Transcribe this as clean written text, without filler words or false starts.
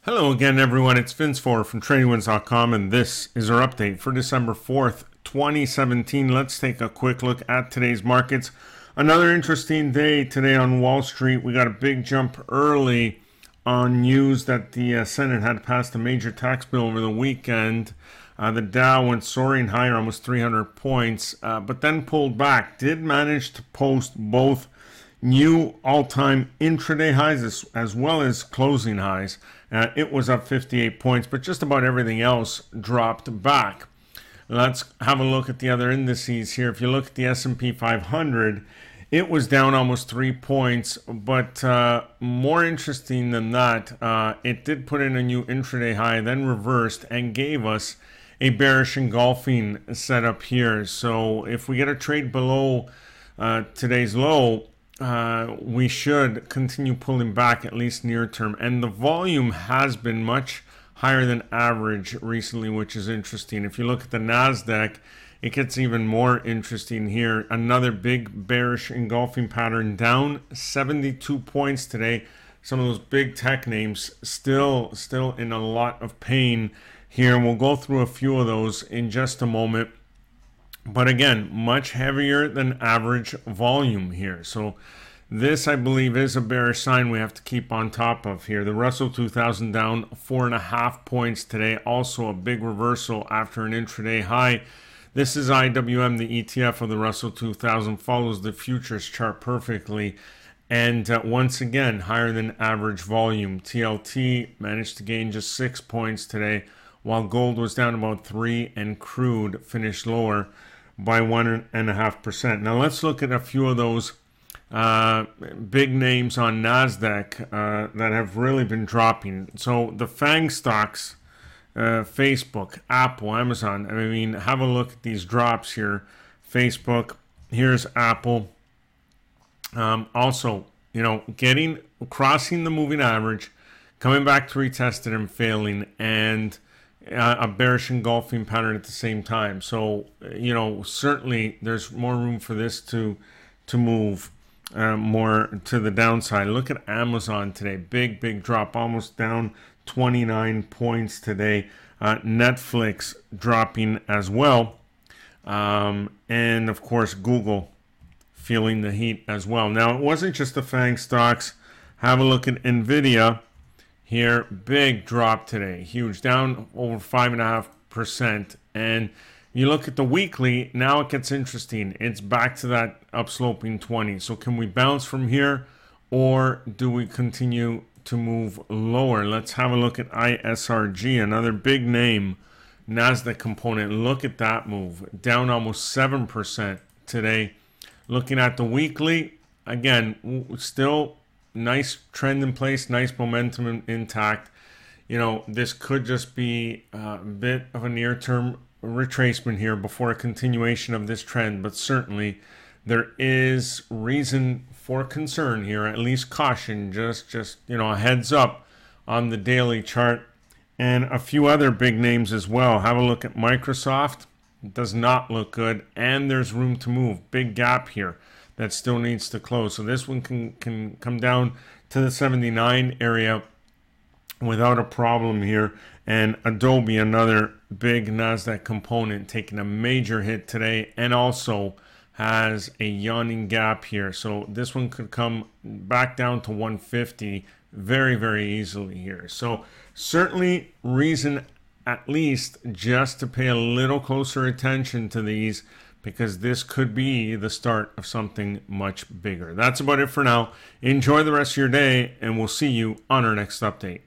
Hello again, everyone. It's Vince Four from TradingWinds.com, and this is our update for December 4th, 2017. Let's take a quick look at today's markets. Another interesting day today on Wall Street. We got a big jump early on news that the Senate had passed a major tax bill over the weekend. The Dow went soaring higher, almost 300 points, but then pulled back. Did manage to post both new all-time intraday highs as well as closing highs. It was up 58 points, but just about everything else dropped back. Let's have a look at the other indices here. If you look at the S&P 500, it was down almost 3 points, but more interesting than that, it did put in a new intraday high, then reversed and gave us a bearish engulfing setup here. So if we get a trade below today's low, we should continue pulling back, at least near term. And the volume has been much higher than average recently, which is interesting. If you look at the Nasdaq, it gets even more interesting here. Another big bearish engulfing pattern, down 72 points today. Some of those big tech names still in a lot of pain here. We'll go through a few of those in just a moment. But again, much heavier than average volume here. So this, I believe, is a bearish sign we have to keep on top of here. The Russell 2000 down 4.5 points today. Also a big reversal after an intraday high. This is IWM, the ETF of the Russell 2000, follows the futures chart perfectly. And once again, higher than average volume. TLT managed to gain just 6 points today, while gold was down about 3 and crude finished lower by 1.5%. Now let's look at a few of those big names on Nasdaq that have really been dropping. So the FAANG stocks, Facebook, Apple, Amazon. I mean, have a look at these drops here. Facebook, here's Apple. Also, crossing the moving average, coming back to retest it and failing, and a bearish engulfing pattern at the same time. So, certainly there's more room for this to move more to the downside. Look at Amazon today. Big drop, almost down 29 points today. Netflix dropping as well. And, of course, Google feeling the heat as well. Now, it wasn't just the FAANG stocks. Have a look at NVIDIA. Here, big drop today, huge, down over 5.5%. And you look at the weekly, now it gets interesting. It's back to that upsloping 20. So can we bounce from here, or do we continue to move lower? Let's have a look at ISRG, another big name, Nasdaq component. Look at that move, down almost 7% today. Looking at the weekly, again, still nice trend in place, nice momentum intact. This could just be a bit of a near-term retracement here before a continuation of this trend, but certainly there is reason for concern here, at least caution, just a heads up on the daily chart. And a few other big names as well. Have a look at Microsoft. It does not look good, and there's room to move. Big gap here that still needs to close. So this one can come down to the 79 area without a problem here. And Adobe, another big Nasdaq component, taking a major hit today, and also has a yawning gap here. So this one could come back down to 150 very easily here. So certainly reason at least just to pay a little closer attention to these, because this could be the start of something much bigger. That's about it for now. Enjoy the rest of your day, and we'll see you on our next update.